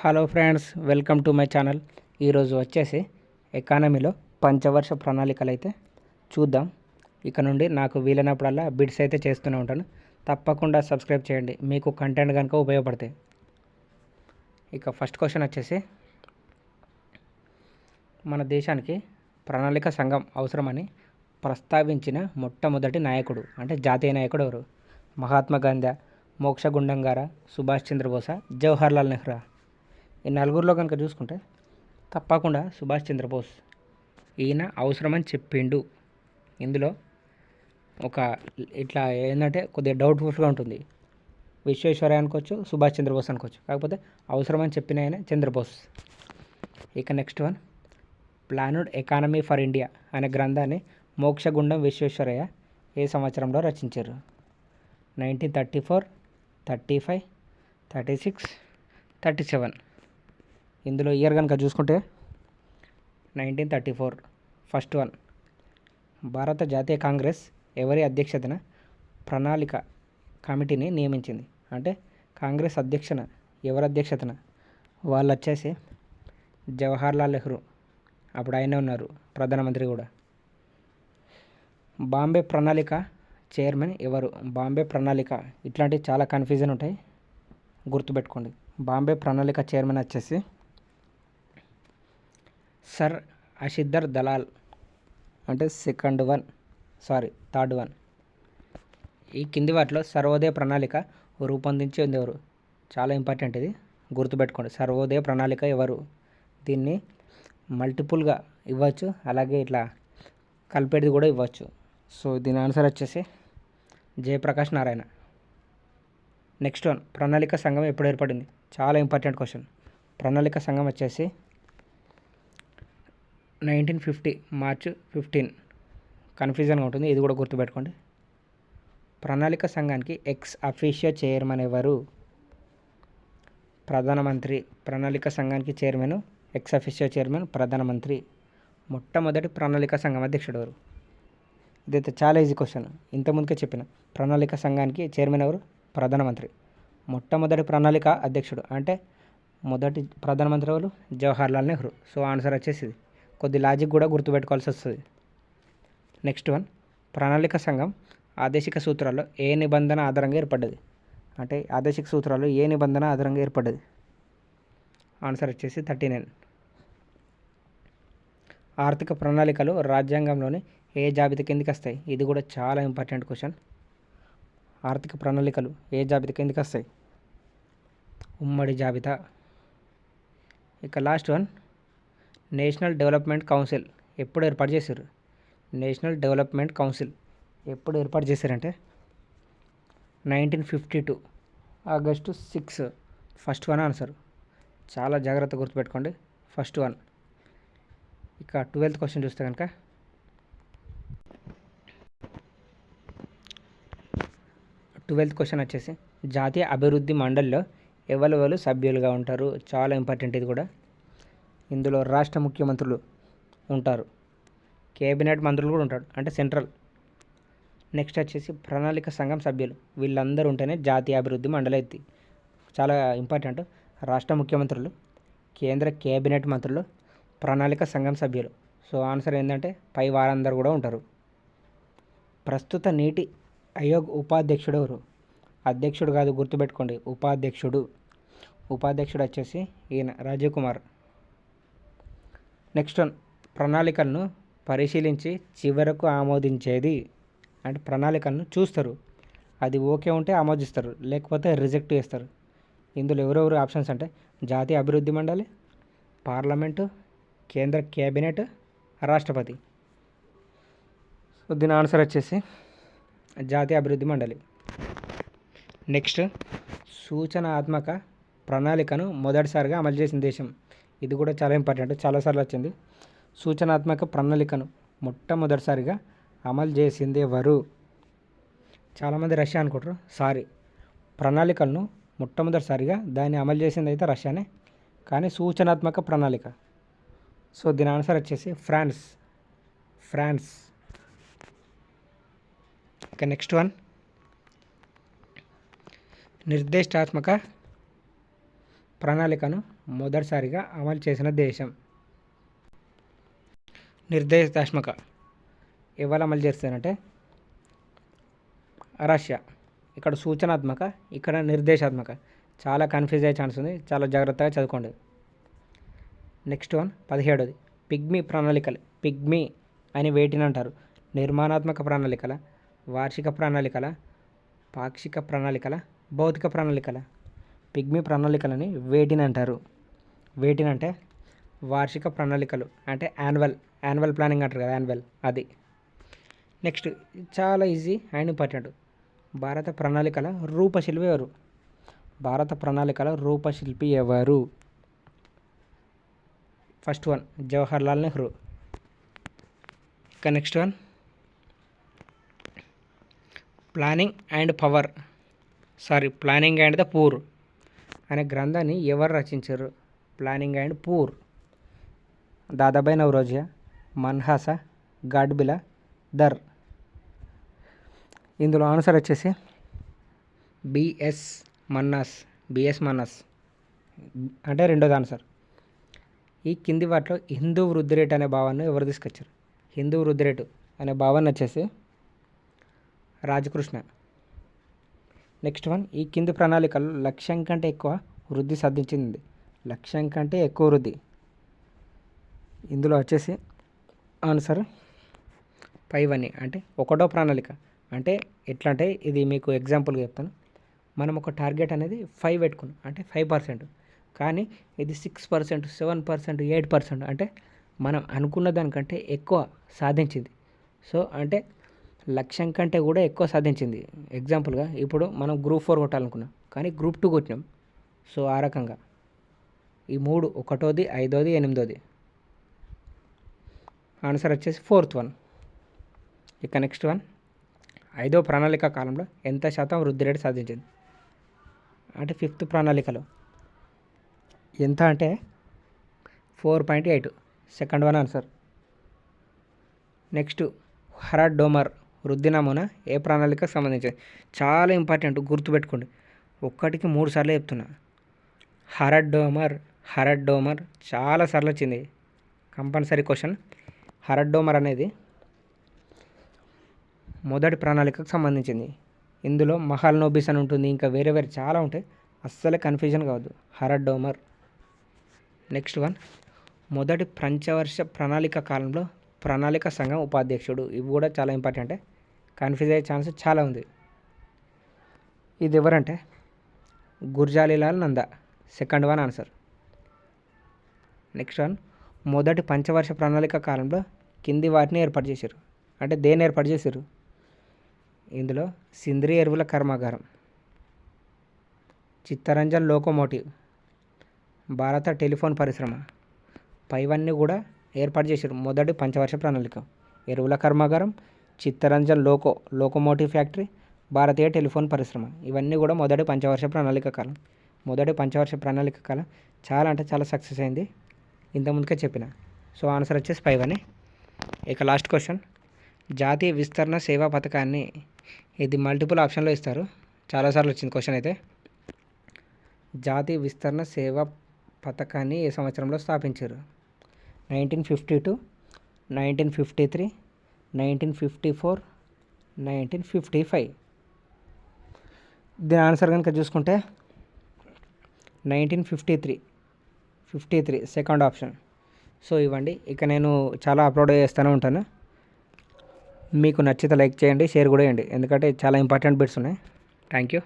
Hello friends, welcome to my channel. ఈరోజు వచ్చేసి ఎకానమీలో పంచవర్ష ప్రణాళికలు అయితే చూద్దాం. ఇక నుండి నాకు వీలైనప్పుడల్లా బిట్స్ అయితే చేస్తూనే ఉంటాను. తప్పకుండా సబ్స్క్రైబ్ చేయండి, మీకు కంటెంట్ కనుక ఉపయోగపడతాయి. ఇక ఫస్ట్ క్వశ్చన్ వచ్చేసి, మన దేశానికి ప్రణాళిక సంఘం అవసరమని ప్రస్తావించిన మొట్టమొదటి నాయకుడు అంటే జాతీయ నాయకుడు ఎవరు? మహాత్మా గాంధీ, మోక్ష గుండంగారా, సుభాష్ చంద్రబోసా, జవహర్లాల్ నెహ్రూ. ఈ నలుగురిలో కనుక చూసుకుంటే తప్పకుండా సుభాష్ చంద్రబోస్. ఈయన అవసరమని చెప్పిండు. ఇందులో ఒక ఇట్లా ఏంటంటే కొద్దిగా డౌట్ఫుల్గా ఉంటుంది. విశ్వేశ్వరయ్య అనుకోవచ్చు, సుభాష్ చంద్రబోస్ అనుకోవచ్చు, కాకపోతే అవసరమని చెప్పిన ఆయన చంద్రబోస్. ఇక next one, planned economy for India అనే గ్రంథాన్ని మోక్షగుండం విశ్వేశ్వరయ్య ఏ సంవత్సరంలో రచించారు? 1934, 35, 36, 37. ఇందులో ఇయర్ కనుక చూసుకుంటే 1934 ఫస్ట్ వన్. భారత జాతీయ కాంగ్రెస్ ఎవరి అధ్యక్షతన ప్రణాళిక కమిటీని నియమించింది? అంటే కాంగ్రెస్ అధ్యక్షన ఎవరి అధ్యక్షతన? వాళ్ళు వచ్చేసి జవహర్లాల్ నెహ్రూ. అప్పుడు ఆయనే ఉన్నారు ప్రధానమంత్రి కూడా. బాంబే ప్రణాళిక చైర్మన్ ఎవరు? బాంబే ప్రణాళిక ఇట్లాంటివి చాలా కన్ఫ్యూజన్ ఉంటాయి, గుర్తుపెట్టుకోండి. బాంబే ప్రణాళిక చైర్మన్ వచ్చేసి సర్ అషిద్దర్ దలాల్. అంటే థర్డ్ వన్. ఈ కింది వాటిలో సర్వోదయ ప్రణాళిక రూపొందించింది ఎవరు? చాలా ఇంపార్టెంట్ ఇది, గుర్తుపెట్టుకోండి. సర్వోదయ ప్రణాళిక ఎవరు? దీన్ని మల్టిపుల్గా ఇవ్వచ్చు, అలాగే ఇట్లా కలిపేది కూడా ఇవ్వచ్చు. సో దీని ఆన్సర్ వచ్చేసి జయప్రకాష్ నారాయణ. నెక్స్ట్ వన్, ప్రణాళిక సంఘం ఎప్పుడు ఏర్పడింది? చాలా ఇంపార్టెంట్ క్వశ్చన్. ప్రణాళిక సంఘం వచ్చేసి 1950 మార్చ్ 15. కన్ఫ్యూజన్గా ఉంటుంది, ఇది కూడా గుర్తుపెట్టుకోండి. ప్రణాళిక సంఘానికి ఎక్స్ అఫీషియో చైర్మన్ ఎవరు? ప్రధానమంత్రి. ప్రణాళిక సంఘానికి చైర్మన్, ఎక్స్ అఫీషియో చైర్మన్ ప్రధానమంత్రి. మొట్టమొదటి ప్రణాళిక సంఘం అధ్యక్షుడు ఎవరు? ఇదైతే చాలా ఈజీ క్వశ్చన్, ఇంతకుముందుకే చెప్పిన. ప్రణాళిక సంఘానికి చైర్మన్ ఎవరు? ప్రధానమంత్రి. మొట్టమొదటి ప్రణాళిక అధ్యక్షుడు అంటే మొదటి ప్రధానమంత్రి ఎవరు? జవహర్లాల్ నెహ్రూ. సో ఆన్సర్ వచ్చేసి కొద్ది లాజిక్ కూడా గుర్తుపెట్టుకోవాల్సి వస్తుంది. నెక్స్ట్ వన్, ప్రణాళిక సంఘం ఆదేశిక సూత్రాల్లో ఏ నిబంధన ఆధారంగా ఏర్పడ్డది? అంటే ఆదేశిక సూత్రాలు ఏ నిబంధన ఆధారంగా ఏర్పడ్డది? ఆన్సర్ వచ్చేసి 39. ఆర్థిక ప్రణాళికలు రాజ్యాంగంలోని ఏ జాబితా కిందికి వస్తాయి? ఇది కూడా చాలా ఇంపార్టెంట్ క్వశ్చన్. ఆర్థిక ప్రణాళికలు ఏ జాబితా కిందికి వస్తాయి? ఉమ్మడి జాబితా. ఇక last one, national development council ఎప్పుడు ఏర్పాటు చేశారు? నేషనల్ డెవలప్మెంట్ కౌన్సిల్ ఎప్పుడు ఏర్పాటు చేశారంటే 1952 ఆగస్టు 6. First one answer. చాలా జాగ్రత్త గుర్తుపెట్టుకోండి, ఫస్ట్ వన్. ఇక 12th క్వశ్చన్ చూస్తే కనుక, 12th క్వశ్చన్ వచ్చేసి జాతీయ అభివృద్ధి మండలిలో ఎవరెవరు సభ్యులుగా ఉంటారు? చాలా ఇంపార్టెంట్ ఇది కూడా. ఇందులో రాష్ట్ర ముఖ్యమంత్రులు ఉంటారు, కేబినెట్ మంత్రులు కూడా ఉంటారు, అంటే సెంట్రల్. నెక్స్ట్ వచ్చేసి ప్రణాళిక సంఘం సభ్యులు, వీళ్ళందరూ ఉంటేనే జాతీయ అభివృద్ధి మండలి ఎత్తి. చాలా ఇంపార్టెంట్. రాష్ట్ర ముఖ్యమంత్రులు, కేంద్ర కేబినెట్ మంత్రులు, ప్రణాళిక సంఘం సభ్యులు. సో ఆన్సర్ ఏంటంటే పై వారందరూ కూడా ఉంటారు. ప్రస్తుత నీటి ఆయోగ్ ఉపాధ్యక్షుడు ఎవరు? అధ్యక్షుడు కాదు, గుర్తుపెట్టుకోండి, ఉపాధ్యక్షుడు. ఉపాధ్యక్షుడు వచ్చేసి ఈయన రాజీవ్ కుమార్. నెక్స్ట్ వన్, ప్రణాళికలను పరిశీలించి చివరకు ఆమోదించేది. అంటే ప్రణాళికలను చూస్తారు, అది ఓకే ఉంటే ఆమోదిస్తారు, లేకపోతే రిజెక్ట్ చేస్తారు. ఇందులో ఎవరెవరు ఆప్షన్స్ అంటే జాతీయ అభివృద్ధి మండలి, పార్లమెంటు, కేంద్ర కేబినెట్, రాష్ట్రపతి. సో దీని ఆన్సర్ వచ్చేసి జాతీయ అభివృద్ధి మండలి. నెక్స్ట్, సూచనాత్మక ప్రణాళికను మొదటిసారిగా అమలు చేసిన దేశం. ఇది కూడా చాలా ఇంపార్టెంట్, చాలాసార్లు వచ్చింది. సూచనాత్మక ప్రణాళికను మొట్టమొదటిసారిగా అమలు చేసింది ఎవరు? చాలామంది రష్యా అనుకుంటారు, ప్రణాళికలను మొట్టమొదటిసారిగా దాన్ని అమలు చేసింది అయితే రష్యానే, కానీ సూచనాత్మక ప్రణాళిక. సో దీని ఆన్సర్ వచ్చేసి ఫ్రాన్స్. ఇక నెక్స్ట్ వన్, నిర్దేశాత్మక ప్రణాళికను మొదటిసారిగా అమలు చేసిన దేశం? నిర్దేశాత్మక ఎవరు అమలు చేస్తారంటే రష్యా. ఇక్కడ సూచనాత్మక, ఇక్కడ నిర్దేశాత్మక. చాలా కన్ఫ్యూజ్ అయ్యే ఛాన్స్ ఉంది, చాలా జాగ్రత్తగా చదువుకోండి. నెక్స్ట్ వన్ 17ది పిగ్మీ ప్రణాళికలు. పిగ్మీ అని వేటిని అంటారు? నిర్మాణాత్మక ప్రణాళికల, వార్షిక ప్రణాళికల, పాక్షిక ప్రణాళికల, భౌతిక ప్రణాళికల. పిగ్మీ ప్రణాళికలని వేటిని అంటారు? వేటినంటే వార్షిక ప్రణాళికలు, అంటే యాన్యువల్ ప్లానింగ్ అంటారు కదా, యాన్యువల్ అది. నెక్స్ట్ చాలా ఈజీ అండ్ ఇంపార్టెంట్. భారత ప్రణాళికల రూపశిల్పి ఎవరు? భారత ప్రణాళికల రూపశిల్పి ఎవరు? First one Jawaharlal Nehru. ఇక next one planning and the poor అనే గ్రంథాన్ని ఎవరు రచించారు? Planning and poor. దాదాబాయి నౌరోజియా, మన్హాసా, గాడ్బిలా, దర్. ఇందులో ఆన్సర్ వచ్చేసి బిఎస్ మన్నాస్ అంటే రెండోది ఆన్సర్. ఈ కింది వాటిలో హిందూ వృద్ధి రేటు అనే భావాన్ని ఎవరు తీసుకొచ్చారు? హిందూ వృద్ధి రేటు అనే భావాన్ని వచ్చేసి రాజకృష్ణ. నెక్స్ట్ వన్ ఈ కింది ప్రణాళికలు లక్ష్యం కంటే ఎక్కువ వృద్ధి సాధించింది. లక్ష్యం కంటే ఎక్కువ వృద్ధి. ఇందులో వచ్చేసి ఆన్సర్ 5 అంటే ఒకటో ప్రణాళిక. అంటే ఎట్లా అంటే ఇది మీకు ఎగ్జాంపుల్గా చెప్తాను. మనం ఒక టార్గెట్ అనేది 5 పెట్టుకున్నాం, అంటే 5%. కానీ ఇది 6%, 7%, 8%, అంటే మనం అనుకున్న దానికంటే ఎక్కువ సాధించింది. సో అంటే లక్ష్యం కంటే కూడా ఎక్కువ సాధించింది. ఎగ్జాంపుల్గా ఇప్పుడు మనం గ్రూప్ 4 కొట్టాలనుకున్నాం, కానీ గ్రూప్ 2 కొట్టినాం. సో ఆ రకంగా ఈ 3, 1వ, 5వ, 8వ. ఆన్సర్ వచ్చేసి 4th వన్. ఇక నెక్స్ట్ వన్ 5వ ప్రణాళిక కాలంలో ఎంత శాతం వృద్ధి రేటు సాధించింది? అంటే 5th ప్రణాళికలో ఎంత అంటే 4.8. Second one answer. నెక్స్ట్ హరాడ్ డోమర్ వృద్ధి నమూనా ఏ ప్రణాళికకు సంబంధించింది? చాలా ఇంపార్టెంట్, గుర్తుపెట్టుకోండి. 1కి 3 సార్లు చెప్తున్నా. హరడ్ డోమర్ చాలా సార్లు వచ్చింది, కంపల్సరీ క్వశ్చన్. హరడ్ డోమర్ అనేది మొదటి ప్రణాళికకు సంబంధించింది. ఇందులో మహాల్నోబిస్ అని ఉంటుంది, ఇంకా వేరే చాలా ఉంటాయి. అస్సలే కన్ఫ్యూజన్ కావద్దు. హరడ్ డోమర్. నెక్స్ట్ వన్ మొదటి పంచవర్ష ప్రణాళిక కాలంలో ప్రణాళిక సంఘం ఉపాధ్యక్షుడు. ఇవి కూడా చాలా ఇంపార్టెంటే, కన్ఫ్యూజ్ అయ్యే ఛాన్స్ చాలా ఉంది. ఇది ఎవరంటే Gulzarilal Nanda. Second one answer. Next one మొదటి పంచవర్ష ప్రణాళిక కాలంలో కింది వాటిని ఏర్పాటు చేశారు. అంటే దేన్ని ఏర్పాటు చేశారు? ఇందులో సింద్రియ ఎరువుల కర్మాగారం, చిత్తరంజన్ లోకోమోటివ్, భారత టెలిఫోన్ పరిశ్రమ. పైవన్నీ కూడా ఏర్పాటు చేశారు మొదటి పంచవర్ష ప్రణాళిక. ఎరువుల కర్మాగారం, చిత్తరంజన్ లోకోమోటివ్ ఫ్యాక్టరీ, భారతీయ టెలిఫోన్ పరిశ్రమ. ఇవన్నీ కూడా మొదటి పంచవర్ష ప్రణాళిక కాలం. మొదటి పంచవర్ష ప్రణాళిక కాలం చాలా అంటే చాలా సక్సెస్ అయింది, ఇంతకుముందుకే చెప్పిన. సో ఆన్సర్ వచ్చేసి 5. ఇక లాస్ట్ క్వశ్చన్ జాతీయ విస్తరణ సేవా పథకాన్ని, ఇది మల్టిపుల్ ఆప్షన్లో ఇస్తారు, చాలాసార్లు వచ్చింది క్వశ్చన్ అయితే. జాతీయ విస్తరణ సేవా పథకాన్ని ఏ సంవత్సరంలో స్థాపించారు? 1952, 1953, 1954, 1955. దీని ఆన్సర్ కనుక చూసుకుంటే 1953 సెకండ్ ఆప్షన్. సో ఇవ్వండి. ఇక నేను చాలా అప్లోడ్ చేస్తూనే ఉంటాను. మీకు నచ్చితే లైక్ చేయండి, షేర్ కూడా చేయండి, ఎందుకంటే చాలా ఇంపార్టెంట్ బిట్స్ ఉన్నాయి. Thank you.